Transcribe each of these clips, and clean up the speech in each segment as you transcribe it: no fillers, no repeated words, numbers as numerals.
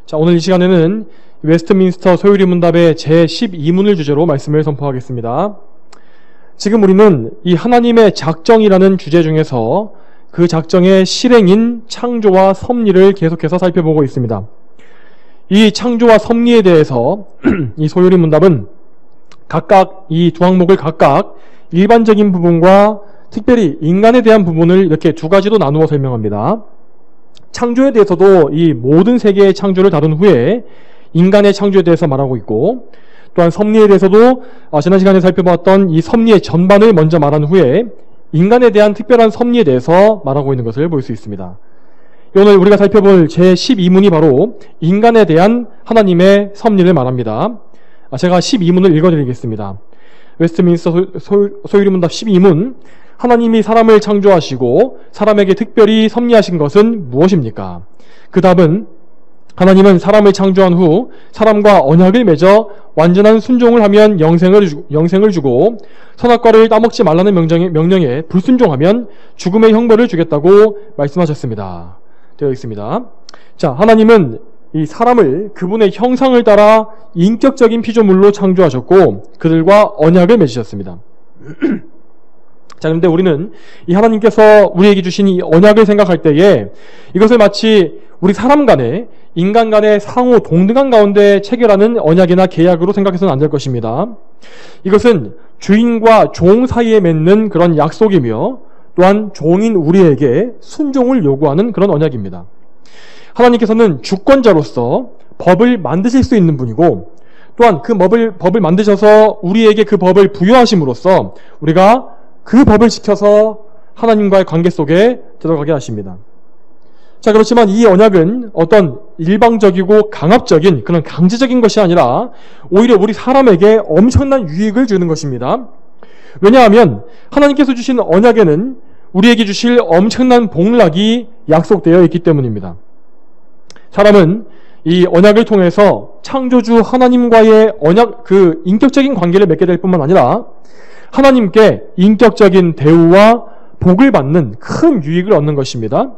자, 오늘 이 시간에는 웨스트민스터 소유리 문답의 제12문을 주제로 말씀을 선포하겠습니다. 지금 우리는 이 하나님의 작정이라는 주제 중에서 그 작정의 실행인 창조와 섭리를 계속해서 살펴보고 있습니다. 이 창조와 섭리에 대해서 이 소유리 문답은 각각 이 두 항목을 각각 일반적인 부분과 특별히 인간에 대한 부분을 이렇게 두 가지로 나누어 설명합니다. 창조에 대해서도 이 모든 세계의 창조를 다룬 후에 인간의 창조에 대해서 말하고 있고, 또한 섭리에 대해서도 지난 시간에 살펴봤던 이 섭리의 전반을 먼저 말한 후에 인간에 대한 특별한 섭리에 대해서 말하고 있는 것을 볼 수 있습니다. 오늘 우리가 살펴볼 제12문이 바로 인간에 대한 하나님의 섭리를 말합니다. 제가 12문을 읽어드리겠습니다. 웨스트민스터 소유리 문답 12문. 하나님이 사람을 창조하시고 사람에게 특별히 섭리하신 것은 무엇입니까? 그 답은 하나님은 사람을 창조한 후 사람과 언약을 맺어 완전한 순종을 하면 영생을 주고 선악과를 따먹지 말라는 명령에 불순종하면 죽음의 형벌을 주겠다고 말씀하셨습니다. 되어 있습니다. 자, 하나님은 이 사람을 그분의 형상을 따라 인격적인 피조물로 창조하셨고 그들과 언약을 맺으셨습니다. 자, 그런데 우리는 이 하나님께서 우리에게 주신 이 언약을 생각할 때에 이것을 마치 우리 사람 간에 인간 간의 상호 동등한 가운데 체결하는 언약이나 계약으로 생각해서는 안 될 것입니다. 이것은 주인과 종 사이에 맺는 그런 약속이며 또한 종인 우리에게 순종을 요구하는 그런 언약입니다. 하나님께서는 주권자로서 법을 만드실 수 있는 분이고 또한 그 법을 만드셔서 우리에게 그 법을 부여하심으로써 우리가 그 법을 지켜서 하나님과의 관계 속에 들어가게 하십니다. 자, 그렇지만 이 언약은 어떤 일방적이고 강압적인 그런 강제적인 것이 아니라 오히려 우리 사람에게 엄청난 유익을 주는 것입니다. 왜냐하면 하나님께서 주신 언약에는 우리에게 주실 엄청난 복락이 약속되어 있기 때문입니다. 사람은 이 언약을 통해서 창조주 하나님과의 그 인격적인 관계를 맺게 될 뿐만 아니라 하나님께 인격적인 대우와 복을 받는 큰 유익을 얻는 것입니다.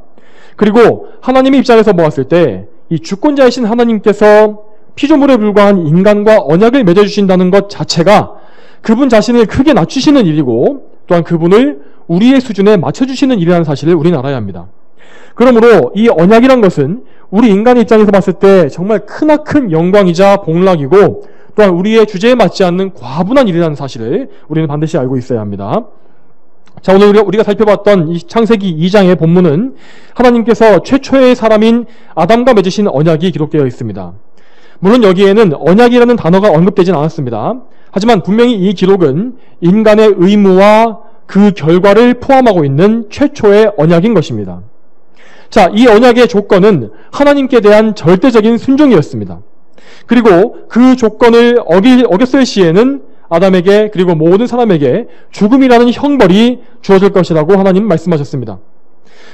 그리고 하나님의 입장에서 보았을 때 이 주권자이신 하나님께서 피조물에 불과한 인간과 언약을 맺어주신다는 것 자체가 그분 자신을 크게 낮추시는 일이고 또한 그분을 우리의 수준에 맞춰주시는 일이라는 사실을 우리는 알아야 합니다. 그러므로 이 언약이란 것은 우리 인간의 입장에서 봤을 때 정말 크나큰 영광이자 복락이고 또한 우리의 주제에 맞지 않는 과분한 일이라는 사실을 우리는 반드시 알고 있어야 합니다. 자, 오늘 우리가 살펴봤던 이 창세기 2장의 본문은 하나님께서 최초의 사람인 아담과 맺으신 언약이 기록되어 있습니다. 물론 여기에는 언약이라는 단어가 언급되진 않았습니다. 하지만 분명히 이 기록은 인간의 의무와 그 결과를 포함하고 있는 최초의 언약인 것입니다. 자, 이 언약의 조건은 하나님께 대한 절대적인 순종이었습니다. 그리고 그 조건을 어겼을 시에는 아담에게 그리고 모든 사람에게 죽음이라는 형벌이 주어질 것이라고 하나님 말씀하셨습니다.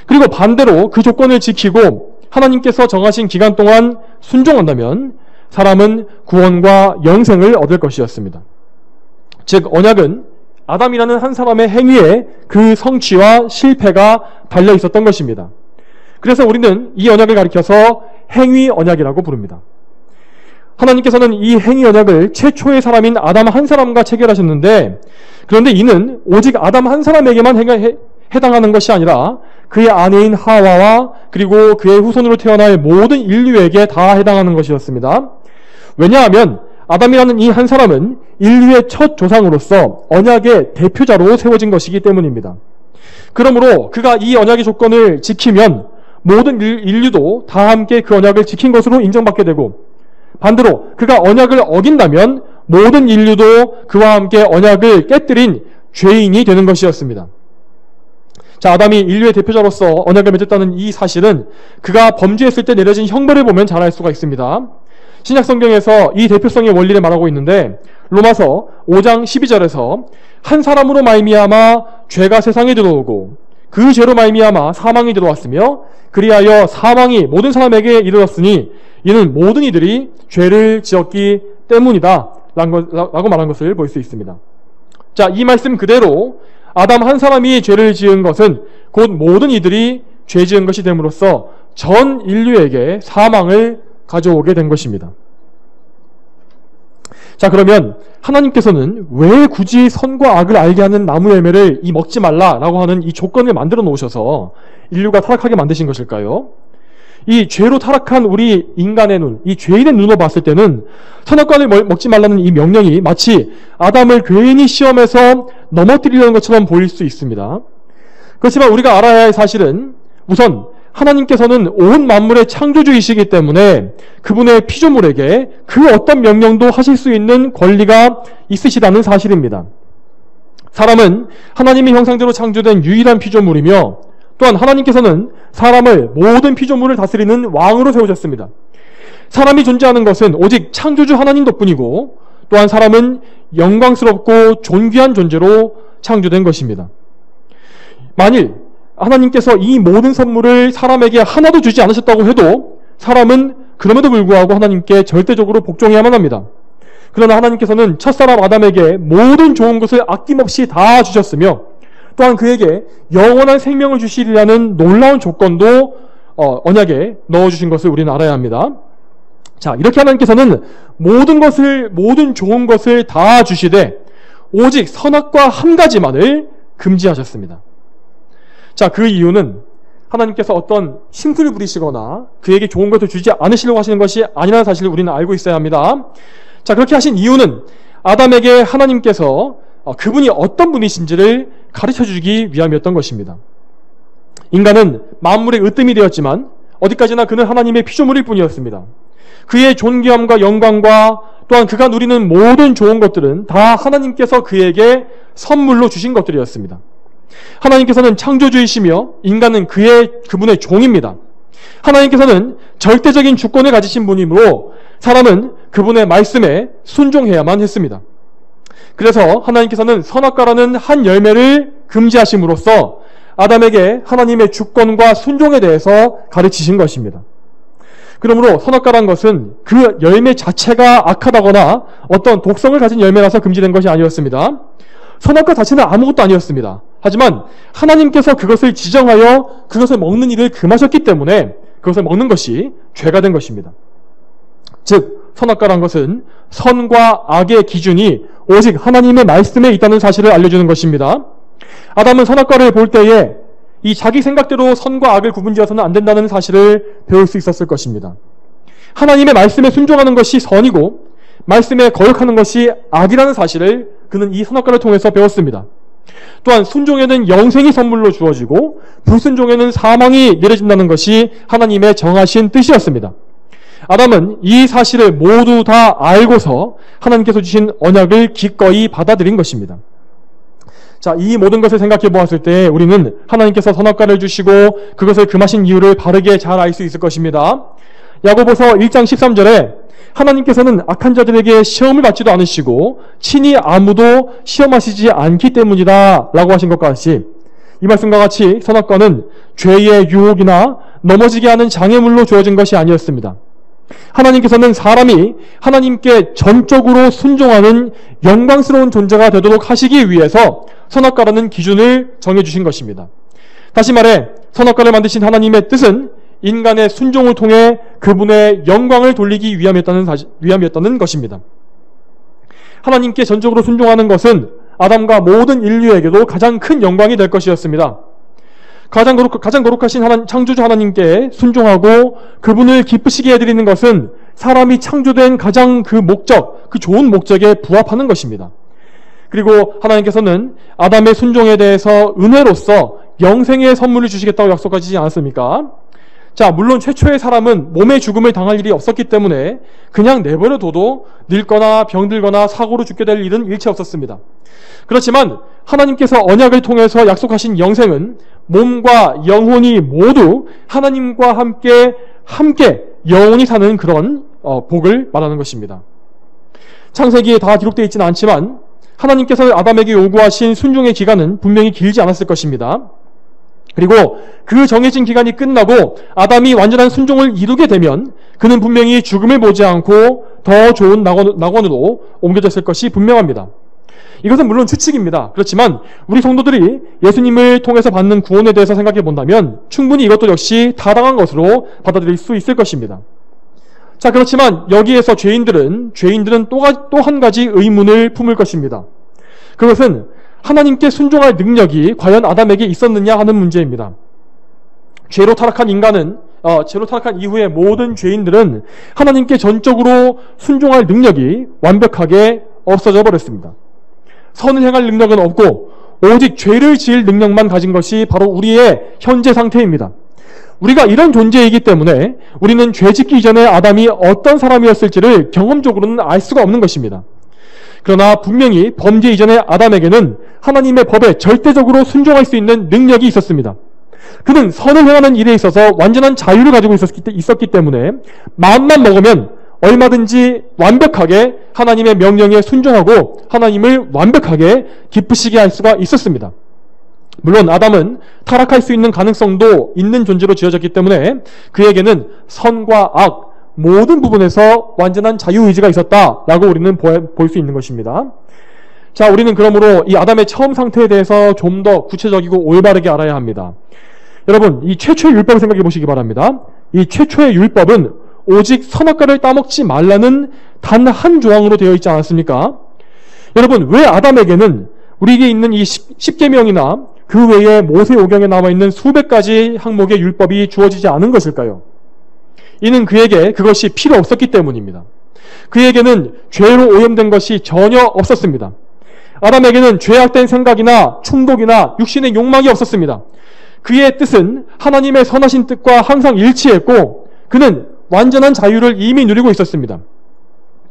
그리고 반대로 그 조건을 지키고 하나님께서 정하신 기간 동안 순종한다면 사람은 구원과 영생을 얻을 것이었습니다. 즉 언약은 아담이라는 한 사람의 행위에 그 성취와 실패가 달려 있었던 것입니다. 그래서 우리는 이 언약을 가리켜서 행위 언약이라고 부릅니다. 하나님께서는 이 행위 언약을 최초의 사람인 아담 한 사람과 체결하셨는데 그런데 이는 오직 아담 한 사람에게만 해당하는 것이 아니라 그의 아내인 하와와 그리고 그의 후손으로 태어날 모든 인류에게 다 해당하는 것이었습니다. 왜냐하면 아담이라는 이 한 사람은 인류의 첫 조상으로서 언약의 대표자로 세워진 것이기 때문입니다. 그러므로 그가 이 언약의 조건을 지키면 모든 인류도 다 함께 그 언약을 지킨 것으로 인정받게 되고 반대로 그가 언약을 어긴다면 모든 인류도 그와 함께 언약을 깨뜨린 죄인이 되는 것이었습니다. 자, 아담이 인류의 대표자로서 언약을 맺었다는 이 사실은 그가 범죄했을 때 내려진 형벌을 보면 잘 알 수가 있습니다. 신약 성경에서 이 대표성의 원리를 말하고 있는데 로마서 5장 12절에서 한 사람으로 말미암아 죄가 세상에 들어오고 그 죄로 말미암아 사망이 들어왔으며 그리하여 사망이 모든 사람에게 이르렀으니 이는 모든 이들이 죄를 지었기 때문이다 라고 말한 것을 볼 수 있습니다. 자, 이 말씀 그대로 아담 한 사람이 죄를 지은 것은 곧 모든 이들이 죄 지은 것이 됨으로써 전 인류에게 사망을 가져오게 된 것입니다. 자, 그러면 하나님께서는 왜 굳이 선과 악을 알게 하는 나무 열매를 이 먹지 말라라고 하는 이 조건을 만들어 놓으셔서 인류가 타락하게 만드신 것일까요? 이 죄로 타락한 우리 인간의 눈, 이 죄인의 눈으로 봤을 때는 선악과를 먹지 말라는 이 명령이 마치 아담을 괜히 시험해서 넘어뜨리려는 것처럼 보일 수 있습니다. 그렇지만 우리가 알아야 할 사실은 우선 하나님께서는 온 만물의 창조주이시기 때문에 그분의 피조물에게 그 어떤 명령도 하실 수 있는 권리가 있으시다는 사실입니다. 사람은 하나님의 형상대로 창조된 유일한 피조물이며 또한 하나님께서는 사람을 모든 피조물을 다스리는 왕으로 세우셨습니다. 사람이 존재하는 것은 오직 창조주 하나님 덕분이고 또한 사람은 영광스럽고 존귀한 존재로 창조된 것입니다. 만일 하나님께서 이 모든 선물을 사람에게 하나도 주지 않으셨다고 해도 사람은 그럼에도 불구하고 하나님께 절대적으로 복종해야만 합니다. 그러나 하나님께서는 첫사람 아담에게 모든 좋은 것을 아낌없이 다 주셨으며 또한 그에게 영원한 생명을 주시리라는 놀라운 조건도 언약에 넣어주신 것을 우리는 알아야 합니다. 자, 이렇게 하나님께서는 모든 좋은 것을 다 주시되 오직 선악과 한 가지만을 금지하셨습니다. 자, 그 이유는 하나님께서 어떤 심술을 부리시거나 그에게 좋은 것을 주지 않으시려고 하시는 것이 아니라는 사실을 우리는 알고 있어야 합니다. 자, 그렇게 하신 이유는 아담에게 하나님께서 그분이 어떤 분이신지를 가르쳐주기 위함이었던 것입니다. 인간은 만물의 으뜸이 되었지만 어디까지나 그는 하나님의 피조물일 뿐이었습니다. 그의 존귀함과 영광과 또한 그가 누리는 모든 좋은 것들은 다 하나님께서 그에게 선물로 주신 것들이었습니다. 하나님께서는 창조주이시며 인간은 그분의 종입니다. 하나님께서는 절대적인 주권을 가지신 분이므로 사람은 그분의 말씀에 순종해야만 했습니다. 그래서 하나님께서는 선악과라는 한 열매를 금지하심으로써 아담에게 하나님의 주권과 순종에 대해서 가르치신 것입니다. 그러므로 선악과란 것은 그 열매 자체가 악하다거나 어떤 독성을 가진 열매라서 금지된 것이 아니었습니다. 선악과 자체는 아무것도 아니었습니다. 하지만 하나님께서 그것을 지정하여 그것을 먹는 일을 금하셨기 때문에 그것을 먹는 것이 죄가 된 것입니다. 즉 선악과란 것은 선과 악의 기준이 오직 하나님의 말씀에 있다는 사실을 알려주는 것입니다. 아담은 선악과를 볼 때에 이 자기 생각대로 선과 악을 구분지어서는 안 된다는 사실을 배울 수 있었을 것입니다. 하나님의 말씀에 순종하는 것이 선이고 말씀에 거역하는 것이 악이라는 사실을 그는 이 선악과를 통해서 배웠습니다. 또한 순종에는 영생이 선물로 주어지고 불순종에는 사망이 내려진다는 것이 하나님의 정하신 뜻이었습니다. 아담은 이 사실을 모두 다 알고서 하나님께서 주신 언약을 기꺼이 받아들인 것입니다. 자, 이 모든 것을 생각해 보았을 때 우리는 하나님께서 선악과를 주시고 그것을 금하신 이유를 바르게 잘 알 수 있을 것입니다. 야고보서 1장 13절에 하나님께서는 악한 자들에게 시험을 받지도 않으시고 친히 아무도 시험하시지 않기 때문이다 라고 하신 것과 같이 이 말씀과 같이 선악과는 죄의 유혹이나 넘어지게 하는 장애물로 주어진 것이 아니었습니다. 하나님께서는 사람이 하나님께 전적으로 순종하는 영광스러운 존재가 되도록 하시기 위해서 선악과라는 기준을 정해주신 것입니다. 다시 말해 선악과를 만드신 하나님의 뜻은 인간의 순종을 통해 그분의 영광을 돌리기 위함이었다는 것입니다. 하나님께 전적으로 순종하는 것은 아담과 모든 인류에게도 가장 큰 영광이 될 것이었습니다. 가장 거룩하신 창조주 하나님께 순종하고 그분을 기쁘시게 해드리는 것은 사람이 창조된 가장 그 좋은 목적에 부합하는 것입니다. 그리고 하나님께서는 아담의 순종에 대해서 은혜로서 영생의 선물을 주시겠다고 약속하시지 않았습니까? 자, 물론 최초의 사람은 몸의 죽음을 당할 일이 없었기 때문에 그냥 내버려둬도 늙거나 병들거나 사고로 죽게 될 일은 일체 없었습니다. 그렇지만 하나님께서 언약을 통해서 약속하신 영생은 몸과 영혼이 모두 하나님과 함께 영원히 사는 그런 복을 말하는 것입니다. 창세기에 다 기록되어 있지는 않지만 하나님께서 아담에게 요구하신 순종의 기간은 분명히 길지 않았을 것입니다. 그리고 그 정해진 기간이 끝나고 아담이 완전한 순종을 이루게 되면 그는 분명히 죽음을 보지 않고 더 좋은 낙원으로 옮겨졌을 것이 분명합니다. 이것은 물론 추측입니다. 그렇지만 우리 성도들이 예수님을 통해서 받는 구원에 대해서 생각해 본다면 충분히 이것도 역시 타당한 것으로 받아들일 수 있을 것입니다. 자, 그렇지만 여기에서 죄인들은 또 한 가지 의문을 품을 것입니다. 그것은 하나님께 순종할 능력이 과연 아담에게 있었느냐 하는 문제입니다. 죄로 타락한 이후에 모든 죄인들은 하나님께 전적으로 순종할 능력이 완벽하게 없어져 버렸습니다. 선을 행할 능력은 없고 오직 죄를 지을 능력만 가진 것이 바로 우리의 현재 상태입니다. 우리가 이런 존재이기 때문에 우리는 죄 짓기 이전에 아담이 어떤 사람이었을지를 경험적으로는 알 수가 없는 것입니다. 그러나 분명히 범죄 이전의 아담에게는 하나님의 법에 절대적으로 순종할 수 있는 능력이 있었습니다. 그는 선을 행하는 일에 있어서 완전한 자유를 가지고 있었기 때문에 마음만 먹으면 얼마든지 완벽하게 하나님의 명령에 순종하고 하나님을 완벽하게 기쁘시게 할 수가 있었습니다. 물론 아담은 타락할 수 있는 가능성도 있는 존재로 지어졌기 때문에 그에게는 선과 악 모든 부분에서 완전한 자유의지가 있었다라고 우리는 볼 수 있는 것입니다. 자, 우리는 그러므로 이 아담의 처음 상태에 대해서 좀 더 구체적이고 올바르게 알아야 합니다. 여러분, 이 최초의 율법을 생각해 보시기 바랍니다. 이 최초의 율법은 오직 선악과를 따먹지 말라는 단 한 조항으로 되어 있지 않았습니까? 여러분, 왜 아담에게는 우리에게 있는 이 10계명이나 그 외에 모세오경에 나와 있는 수백 가지 항목의 율법이 주어지지 않은 것일까요? 이는 그에게 그것이 필요 없었기 때문입니다. 그에게는 죄로 오염된 것이 전혀 없었습니다. 아담에게는 죄악된 생각이나 충동이나 육신의 욕망이 없었습니다. 그의 뜻은 하나님의 선하신 뜻과 항상 일치했고 그는 완전한 자유를 이미 누리고 있었습니다.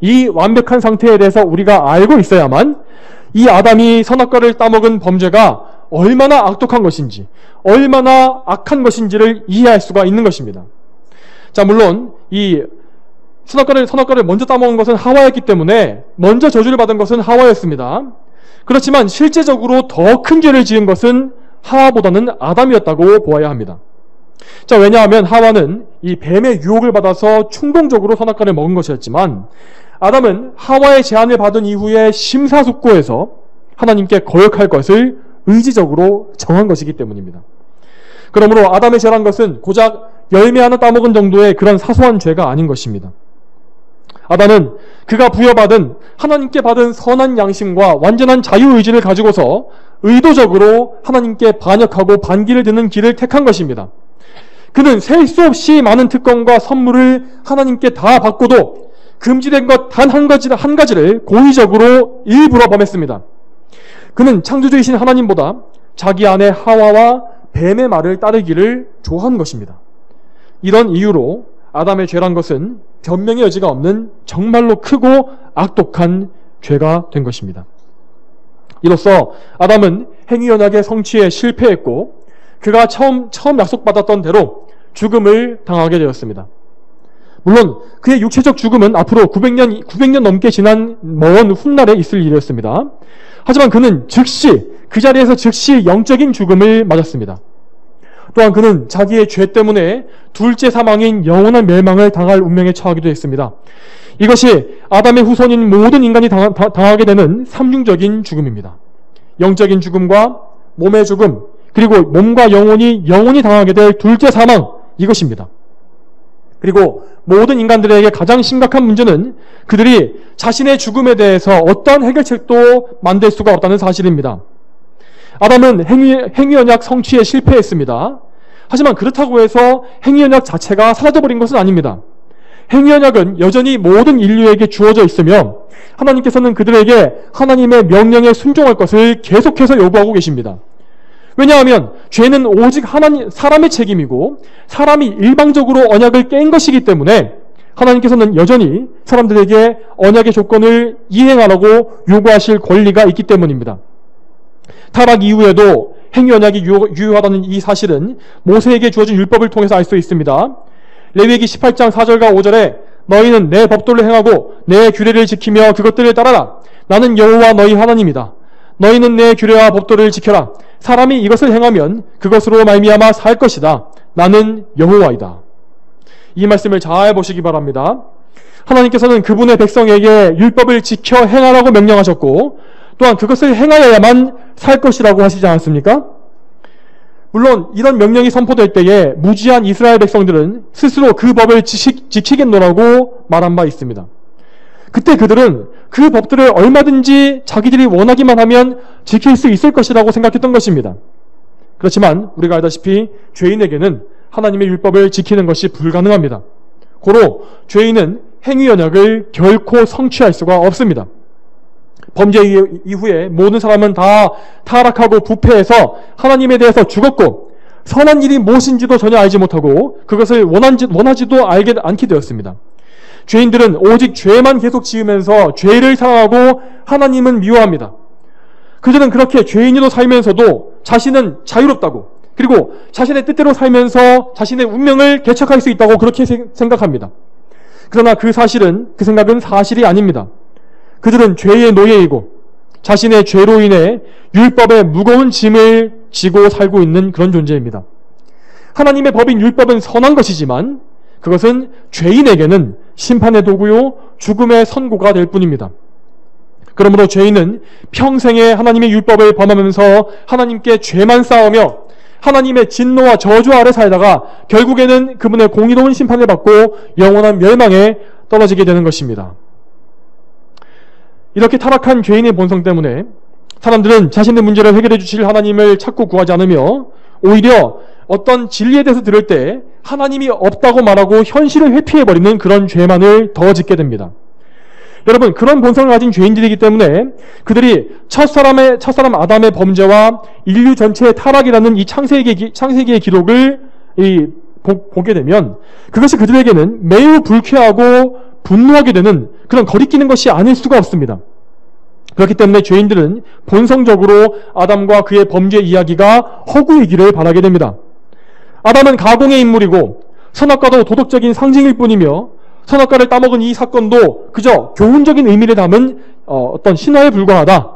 이 완벽한 상태에 대해서 우리가 알고 있어야만 이 아담이 선악과를 따먹은 범죄가 얼마나 악독한 것인지, 얼마나 악한 것인지를 이해할 수가 있는 것입니다. 자, 물론 이 선악과를 먼저 따먹은 것은 하와였기 때문에 먼저 저주를 받은 것은 하와였습니다. 그렇지만 실제적으로 더 큰 죄를 지은 것은 하와보다는 아담이었다고 보아야 합니다. 자, 왜냐하면 하와는 이 뱀의 유혹을 받아서 충동적으로 선악과를 먹은 것이었지만 아담은 하와의 제안을 받은 이후에 심사숙고해서 하나님께 거역할 것을 의지적으로 정한 것이기 때문입니다. 그러므로 아담의 죄란 것은 고작 열매 하나 따먹은 정도의 그런 사소한 죄가 아닌 것입니다. 아담은 그가 부여받은 하나님께 받은 선한 양심과 완전한 자유의지를 가지고서 의도적으로 하나님께 반역하고 반기를 드는 길을 택한 것입니다. 그는 셀 수 없이 많은 특권과 선물을 하나님께 다 받고도 금지된 것 단 한 가지를 고의적으로 일부러 범했습니다. 그는 창조주이신 하나님보다 자기 아내 하와와 뱀의 말을 따르기를 좋아한 것입니다. 이런 이유로 아담의 죄란 것은 변명의 여지가 없는 정말로 크고 악독한 죄가 된 것입니다. 이로써 아담은 행위언약의 성취에 실패했고 그가 처음 약속받았던 대로 죽음을 당하게 되었습니다. 물론 그의 육체적 죽음은 앞으로 900년 넘게 지난 먼 훗날에 있을 일이었습니다. 하지만 그는 그 자리에서 즉시 영적인 죽음을 맞았습니다. 또한 그는 자기의 죄 때문에 둘째 사망인 영원한 멸망을 당할 운명에 처하기도 했습니다. 이것이 아담의 후손인 모든 인간이 당하게 되는 삼중적인 죽음입니다. 영적인 죽음과 몸의 죽음, 그리고 몸과 영혼이 당하게 될 둘째 사망, 이것입니다. 그리고 모든 인간들에게 가장 심각한 문제는 그들이 자신의 죽음에 대해서 어떠한 해결책도 만들 수가 없다는 사실입니다. 아담은 행위언약 성취에 실패했습니다. 하지만 그렇다고 해서 행위언약 자체가 사라져버린 것은 아닙니다. 행위언약은 여전히 모든 인류에게 주어져 있으며 하나님께서는 그들에게 하나님의 명령에 순종할 것을 계속해서 요구하고 계십니다. 왜냐하면 죄는 오직 사람의 책임이고 사람이 일방적으로 언약을 깬 것이기 때문에 하나님께서는 여전히 사람들에게 언약의 조건을 이행하라고 요구하실 권리가 있기 때문입니다. 타락 이후에도 행위언약이 유효하다는 이 사실은 모세에게 주어진 율법을 통해서 알 수 있습니다. 레위기 18장 4절과 5절에 너희는 내 법도를 행하고 내 규례를 지키며 그것들을 따라라. 나는 여호와 너희 하나님이다. 너희는 내 규례와 법도를 지켜라. 사람이 이것을 행하면 그것으로 말미암아 살 것이다. 나는 여호와이다. 이 말씀을 잘 보시기 바랍니다. 하나님께서는 그분의 백성에게 율법을 지켜 행하라고 명령하셨고 또한 그것을 행하여야만 살 것이라고 하시지 않았습니까? 물론 이런 명령이 선포될 때에 무지한 이스라엘 백성들은 스스로 그 법을 지키겠노라고 말한 바 있습니다. 그때 그들은 그 법들을 얼마든지 자기들이 원하기만 하면 지킬 수 있을 것이라고 생각했던 것입니다. 그렇지만 우리가 알다시피 죄인에게는 하나님의 율법을 지키는 것이 불가능합니다. 고로 죄인은 행위 언약을 결코 성취할 수가 없습니다. 범죄 이후에 모든 사람은 다 타락하고 부패해서 하나님에 대해서 죽었고 선한 일이 무엇인지도 전혀 알지 못하고 그것을 원하지도 않게 되었습니다. 죄인들은 오직 죄만 계속 지으면서 죄를 사랑하고 하나님은 미워합니다. 그들은 그렇게 죄인으로 살면서도 자신은 자유롭다고, 그리고 자신의 뜻대로 살면서 자신의 운명을 개척할 수 있다고 그렇게 생각합니다. 그러나 그 생각은 사실이 아닙니다. 그들은 죄의 노예이고 자신의 죄로 인해 율법의 무거운 짐을 지고 살고 있는 그런 존재입니다. 하나님의 법인 율법은 선한 것이지만 그것은 죄인에게는 심판의 도구요 죽음의 선고가 될 뿐입니다. 그러므로 죄인은 평생에 하나님의 율법을 범하면서 하나님께 죄만 쌓으며 하나님의 진노와 저주 아래 살다가 결국에는 그분의 공의로운 심판을 받고 영원한 멸망에 떨어지게 되는 것입니다. 이렇게 타락한 죄인의 본성 때문에 사람들은 자신의 문제를 해결해 주실 하나님을 찾고 구하지 않으며 오히려 어떤 진리에 대해서 들을 때 하나님이 없다고 말하고 현실을 회피해버리는 그런 죄만을 더 짓게 됩니다. 여러분, 그런 본성을 가진 죄인들이기 때문에 그들이 첫사람 아담의 범죄와 인류 전체의 타락이라는 이 창세기의 기록을 보게 되면 그것이 그들에게는 매우 불쾌하고 분노하게 되는 그런 거리끼는 것이 아닐 수가 없습니다. 그렇기 때문에 죄인들은 본성적으로 아담과 그의 범죄 이야기가 허구이기를 바라게 됩니다. 아담은 가공의 인물이고 선악과도 도덕적인 상징일 뿐이며 선악과를 따먹은 이 사건도 그저 교훈적인 의미를 담은 어떤 신화에 불과하다,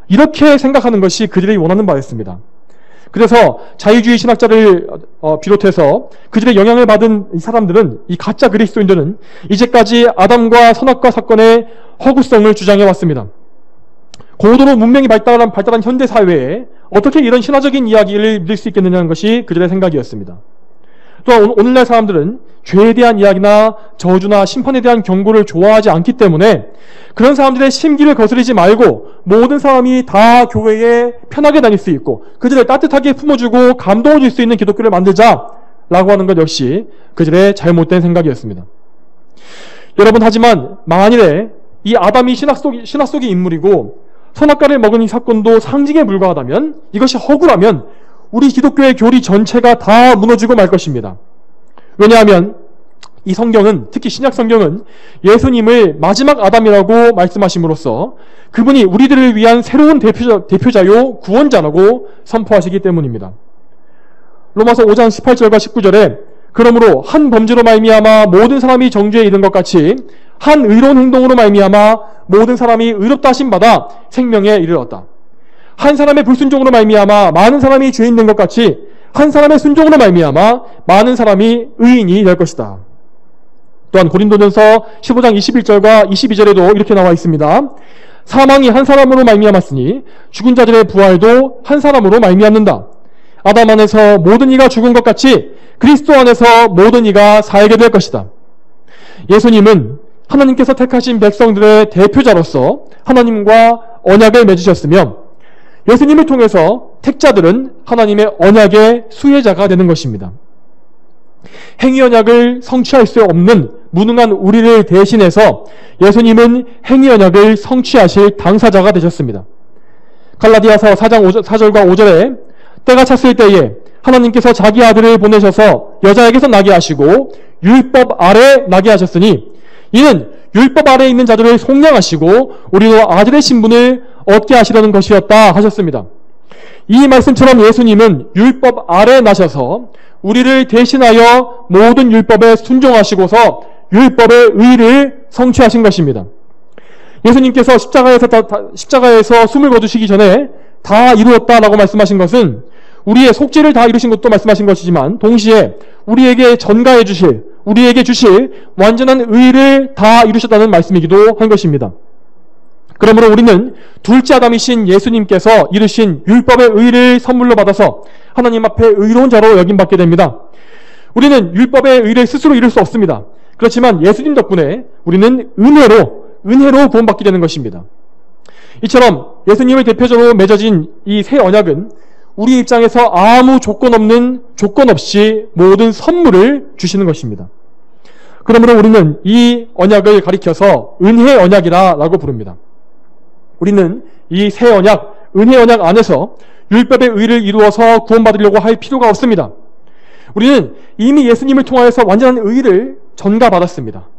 이렇게 생각하는 것이 그들이 원하는 바였습니다. 그래서 자유주의 신학자를 비롯해서 그들의 영향을 받은 이 사람들은, 이 가짜 그리스도인들은 이제까지 아담과 선악과 사건의 허구성을 주장해 왔습니다. 고도로 문명이 발달한 현대 사회에 어떻게 이런 신화적인 이야기를 믿을 수 있겠느냐는 것이 그들의 생각이었습니다. 또한 오늘날 사람들은 죄에 대한 이야기나 저주나 심판에 대한 경고를 좋아하지 않기 때문에 그런 사람들의 심기를 거스르지 말고 모든 사람이 다 교회에 편하게 다닐 수 있고 그들을 따뜻하게 품어주고 감동을 줄 수 있는 기독교를 만들자라고 하는 것 역시 그들의 잘못된 생각이었습니다. 여러분, 하지만 만일에 이 아담이 신화 속의 인물이고 선악과를 먹은 이 사건도 상징에 불과하다면, 이것이 허구라면 우리 기독교의 교리 전체가 다 무너지고 말 것입니다. 왜냐하면 이 성경은, 특히 신약 성경은 예수님을 마지막 아담이라고 말씀하심으로써 그분이 우리들을 위한 새로운 대표자요 구원자라고 선포하시기 때문입니다. 로마서 5장 18절과 19절에 그러므로 한 범죄로 말미암아 모든 사람이 정죄에 이른 것 같이 한 의로운 행동으로 말미암아 모든 사람이 의롭다 하심 받아 생명에 이르렀다. 한 사람의 불순종으로 말미암아 많은 사람이 죄인 된 것 같이 한 사람의 순종으로 말미암아 많은 사람이 의인이 될 것이다. 또한 고린도전서 15장 21절과 22절에도 이렇게 나와 있습니다. 사망이 한 사람으로 말미암았으니 죽은 자들의 부활도 한 사람으로 말미암는다. 아담 안에서 모든 이가 죽은 것 같이 그리스도 안에서 모든 이가 살게 될 것이다. 예수님은 하나님께서 택하신 백성들의 대표자로서 하나님과 언약을 맺으셨으며 예수님을 통해서 택자들은 하나님의 언약의 수혜자가 되는 것입니다. 행위 언약을 성취할 수 없는 무능한 우리를 대신해서 예수님은 행위 언약을 성취하실 당사자가 되셨습니다. 갈라디아서 4장 4절과 5절에 때가 찼을 때에 하나님께서 자기 아들을 보내셔서 여자에게서 나게 하시고 율법 아래 나게 하셨으니 이는 율법 아래에 있는 자들을 속량하시고 우리로 아들의 신분을 얻게 하시려는 것이었다 하셨습니다. 이 말씀처럼 예수님은 율법 아래에 나셔서 우리를 대신하여 모든 율법에 순종하시고서 율법의 의를 성취하신 것입니다. 예수님께서 십자가에서 숨을 거두시기 전에 다 이루었다라고 말씀하신 것은 우리의 속죄를 다 이루신 것도 말씀하신 것이지만 동시에 우리에게 전가해 주실, 우리에게 주실 완전한 의를 다 이루셨다는 말씀이기도 한 것입니다. 그러므로 우리는 둘째 아담이신 예수님께서 이루신 율법의 의를 선물로 받아서 하나님 앞에 의로운 자로 여김받게 됩니다. 우리는 율법의 의를 스스로 이룰 수 없습니다. 그렇지만 예수님 덕분에 우리는 은혜로 구원받게 되는 것입니다. 이처럼 예수님을 대표적으로 맺어진 이 새 언약은 우리 입장에서 아무 조건 없이 모든 선물을 주시는 것입니다. 그러므로 우리는 이 언약을 가리켜서 은혜 언약이라고 부릅니다. 우리는 이 새 언약, 은혜 언약 안에서 율법의 의를 이루어서 구원받으려고 할 필요가 없습니다. 우리는 이미 예수님을 통하여서 완전한 의를 전가받았습니다.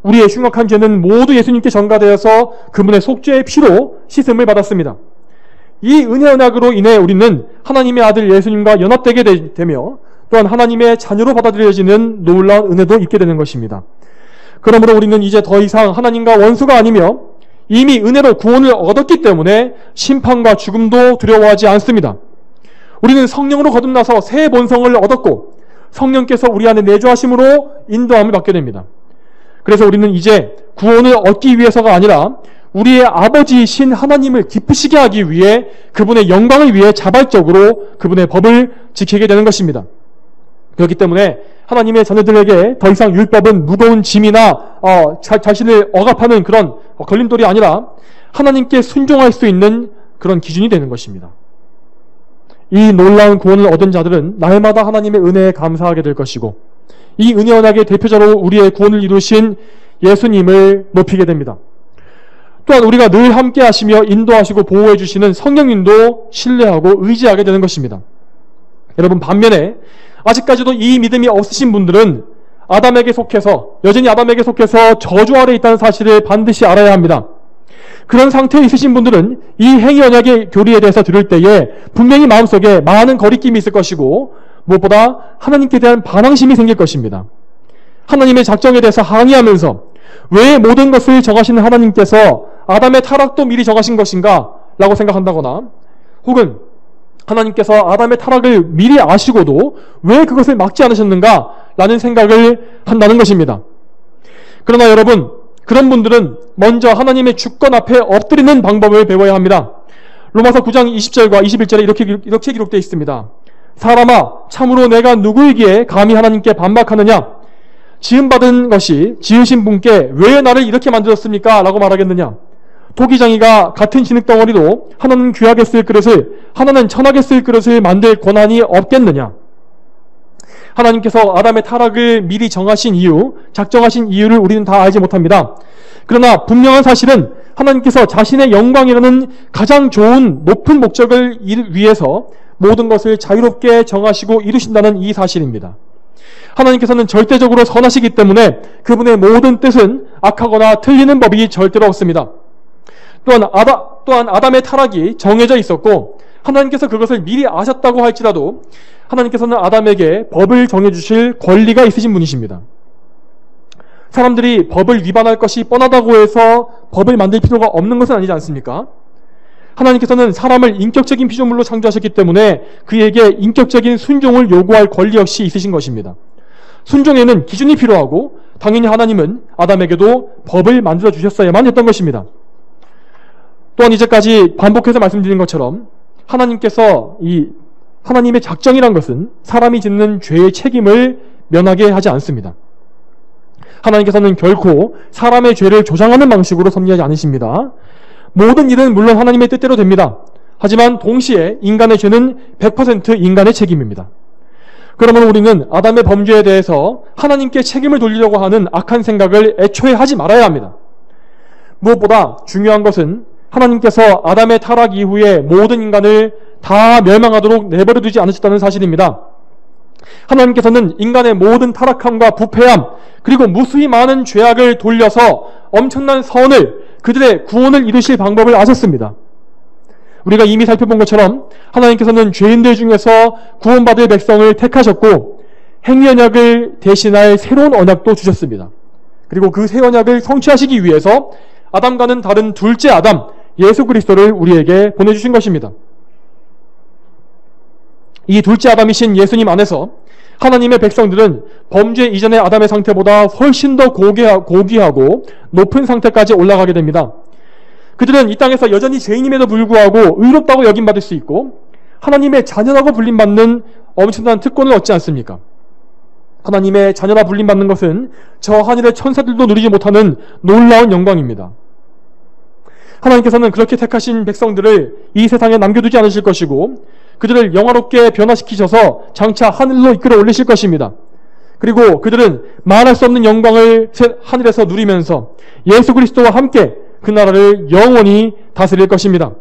우리의 흉악한 죄는 모두 예수님께 전가되어서 그분의 속죄의 피로 씻음을 받았습니다. 이 은혜 언약으로 인해 우리는 하나님의 아들 예수님과 연합되게 되며 또한 하나님의 자녀로 받아들여지는 놀라운 은혜도 있게 되는 것입니다. 그러므로 우리는 이제 더 이상 하나님과 원수가 아니며 이미 은혜로 구원을 얻었기 때문에 심판과 죽음도 두려워하지 않습니다. 우리는 성령으로 거듭나서 새 본성을 얻었고 성령께서 우리 안에 내주하심으로 인도함을 받게 됩니다. 그래서 우리는 이제 구원을 얻기 위해서가 아니라 우리의 아버지이신 하나님을 기쁘시게 하기 위해 그분의 영광을 위해 자발적으로 그분의 법을 지키게 되는 것입니다. 그렇기 때문에 하나님의 자녀들에게 더 이상 율법은 무거운 짐이나 자신을 억압하는 그런 걸림돌이 아니라 하나님께 순종할 수 있는 그런 기준이 되는 것입니다. 이 놀라운 구원을 얻은 자들은 날마다 하나님의 은혜에 감사하게 될 것이고 이 은혜 언약의 대표자로 우리의 구원을 이루신 예수님을 높이게 됩니다. 또한 우리가 늘 함께 하시며 인도하시고 보호해 주시는 성령님도 신뢰하고 의지하게 되는 것입니다. 여러분, 반면에 아직까지도 이 믿음이 없으신 분들은 여전히 아담에게 속해서 저주 아래 있다는 사실을 반드시 알아야 합니다. 그런 상태에 있으신 분들은 이 행위 언약의 교리에 대해서 들을 때에 분명히 마음속에 많은 거리낌이 있을 것이고 무엇보다 하나님께 대한 반항심이 생길 것입니다. 하나님의 작정에 대해서 항의하면서 왜 모든 것을 정하시는 하나님께서 아담의 타락도 미리 정하신 것인가? 라고 생각한다거나 혹은 하나님께서 아담의 타락을 미리 아시고도 왜 그것을 막지 않으셨는가? 라는 생각을 한다는 것입니다. 그러나 여러분, 그런 분들은 먼저 하나님의 주권 앞에 엎드리는 방법을 배워야 합니다. 로마서 9장 20절과 21절에 이렇게 기록되어 있습니다. 사람아, 참으로 내가 누구이기에 감히 하나님께 반박하느냐? 지음받은 것이 지으신 분께 왜 나를 이렇게 만들었습니까? 라고 말하겠느냐? 토기장이가 같은 진흙덩어리로 하나는 귀하게 쓸 그릇을 하나는 천하게 쓸 그릇을 만들 권한이 없겠느냐? 하나님께서 아담의 타락을 미리 작정하신 이유를 우리는 다 알지 못합니다. 그러나 분명한 사실은 하나님께서 자신의 영광이라는 가장 좋은 높은 목적을 위해서 모든 것을 자유롭게 정하시고 이루신다는 이 사실입니다. 하나님께서는 절대적으로 선하시기 때문에 그분의 모든 뜻은 악하거나 틀리는 법이 절대로 없습니다. 또한 아담의 타락이 정해져 있었고 하나님께서 그것을 미리 아셨다고 할지라도 하나님께서는 아담에게 법을 정해주실 권리가 있으신 분이십니다. 사람들이 법을 위반할 것이 뻔하다고 해서 법을 만들 필요가 없는 것은 아니지 않습니까? 하나님께서는 사람을 인격적인 피조물로 창조하셨기 때문에 그에게 인격적인 순종을 요구할 권리 역시 있으신 것입니다. 순종에는 기준이 필요하고 당연히 하나님은 아담에게도 법을 만들어 주셨어야만 했던 것입니다. 또한 이제까지 반복해서 말씀드린 것처럼 하나님의 작정이란 것은 사람이 짓는 죄의 책임을 면하게 하지 않습니다. 하나님께서는 결코 사람의 죄를 조장하는 방식으로 섭리하지 않으십니다. 모든 일은 물론 하나님의 뜻대로 됩니다. 하지만 동시에 인간의 죄는 100% 인간의 책임입니다. 그러므로 우리는 아담의 범죄에 대해서 하나님께 책임을 돌리려고 하는 악한 생각을 애초에 하지 말아야 합니다. 무엇보다 중요한 것은 하나님께서 아담의 타락 이후에 모든 인간을 다 멸망하도록 내버려 두지 않으셨다는 사실입니다. 하나님께서는 인간의 모든 타락함과 부패함 그리고 무수히 많은 죄악을 돌려서 엄청난 선을 그들의 구원을 이루실 방법을 아셨습니다. 우리가 이미 살펴본 것처럼 하나님께서는 죄인들 중에서 구원받을 백성을 택하셨고 행위 언약을 대신할 새로운 언약도 주셨습니다. 그리고 그 새 언약을 성취하시기 위해서 아담과는 다른 둘째 아담 예수 그리스도를 우리에게 보내주신 것입니다. 이 둘째 아담이신 예수님 안에서 하나님의 백성들은 범죄 이전의 아담의 상태보다 훨씬 더 고귀하고 높은 상태까지 올라가게 됩니다. 그들은 이 땅에서 여전히 죄인임에도 불구하고 의롭다고 여김받을 수 있고 하나님의 자녀라고 불림받는 엄청난 특권을 얻지 않습니까? 하나님의 자녀라 불림받는 것은 저 하늘의 천사들도 누리지 못하는 놀라운 영광입니다. 하나님께서는 그렇게 택하신 백성들을 이 세상에 남겨두지 않으실 것이고 그들을 영화롭게 변화시키셔서 장차 하늘로 이끌어 올리실 것입니다. 그리고 그들은 말할 수 없는 영광을 하늘에서 누리면서 예수 그리스도와 함께 그 나라를 영원히 다스릴 것입니다.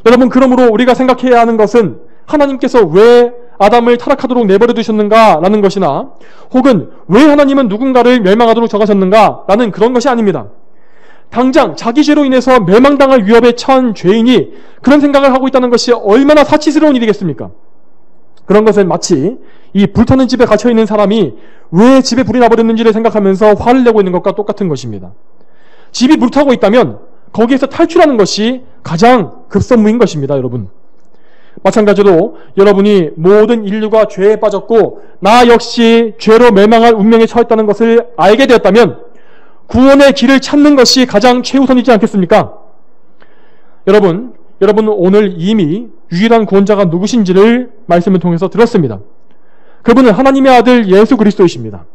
여러분, 그러므로 우리가 생각해야 하는 것은 하나님께서 왜 아담을 타락하도록 내버려 두셨는가 라는 것이나 혹은 왜 하나님은 누군가를 멸망하도록 정하셨는가 라는 그런 것이 아닙니다. 당장 자기 죄로 인해서 멸망당할 위협에 처한 죄인이 그런 생각을 하고 있다는 것이 얼마나 사치스러운 일이겠습니까? 그런 것은 마치 이 불타는 집에 갇혀있는 사람이 왜 집에 불이 나버렸는지를 생각하면서 화를 내고 있는 것과 똑같은 것입니다. 집이 불타고 있다면 거기에서 탈출하는 것이 가장 급선무인 것입니다, 여러분. 마찬가지로 여러분이 모든 인류가 죄에 빠졌고 나 역시 죄로 멸망할 운명에 처했다는 것을 알게 되었다면 구원의 길을 찾는 것이 가장 최우선이지 않겠습니까? 여러분 오늘 이미 유일한 구원자가 누구신지를 말씀을 통해서 들었습니다. 그분은 하나님의 아들 예수 그리스도이십니다.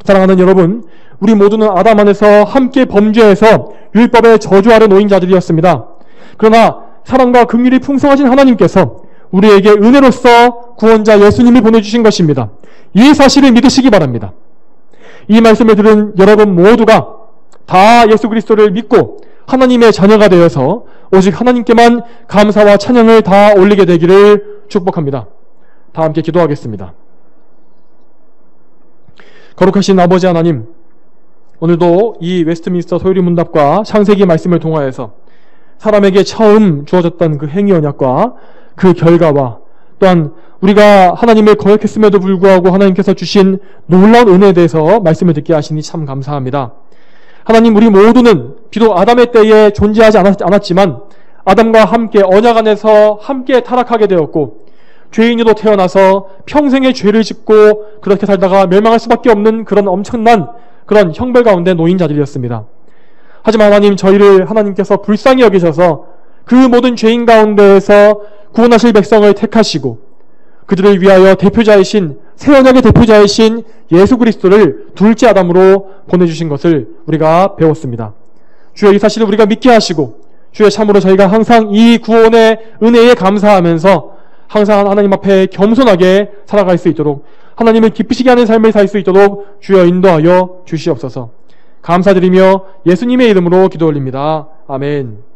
사랑하는 여러분, 우리 모두는 아담 안에서 함께 범죄해서 율법의 저주 아래 놓인 자들이었습니다. 그러나 사랑과 긍휼이 풍성하신 하나님께서 우리에게 은혜로서 구원자 예수님을 보내주신 것입니다. 이 사실을 믿으시기 바랍니다. 이 말씀을 들은 여러분 모두가 다 예수 그리스도를 믿고 하나님의 자녀가 되어서 오직 하나님께만 감사와 찬양을 다 올리게 되기를 축복합니다. 다 함께 기도하겠습니다. 거룩하신 아버지 하나님, 오늘도 이 웨스트민스터 소유리 문답과 창세기 말씀을 통하여서 사람에게 처음 주어졌던 그 행위 언약과 그 결과와 또한 우리가 하나님을 거역했음에도 불구하고 하나님께서 주신 놀라운 은혜에 대해서 말씀을 듣게 하시니 참 감사합니다. 하나님, 우리 모두는 비록 아담의 때에 존재하지 않았지만 아담과 함께 언약 안에서 함께 타락하게 되었고 죄인으로 태어나서 평생의 죄를 짓고 그렇게 살다가 멸망할 수밖에 없는 그런 엄청난 그런 형벌 가운데 놓인 자들이었습니다. 하지만 하나님, 저희를 하나님께서 불쌍히 여기셔서 그 모든 죄인 가운데에서 구원하실 백성을 택하시고 그들을 위하여 대표자이신 새 언약의 대표자이신 예수 그리스도를 둘째 아담으로 보내주신 것을 우리가 배웠습니다. 주여, 이 사실을 우리가 믿게 하시고 주여, 참으로 저희가 항상 이 구원의 은혜에 감사하면서 항상 하나님 앞에 겸손하게 살아갈 수 있도록 하나님을 기쁘시게 하는 삶을 살 수 있도록 주여 인도하여 주시옵소서. 감사드리며 예수님의 이름으로 기도 올립니다. 아멘.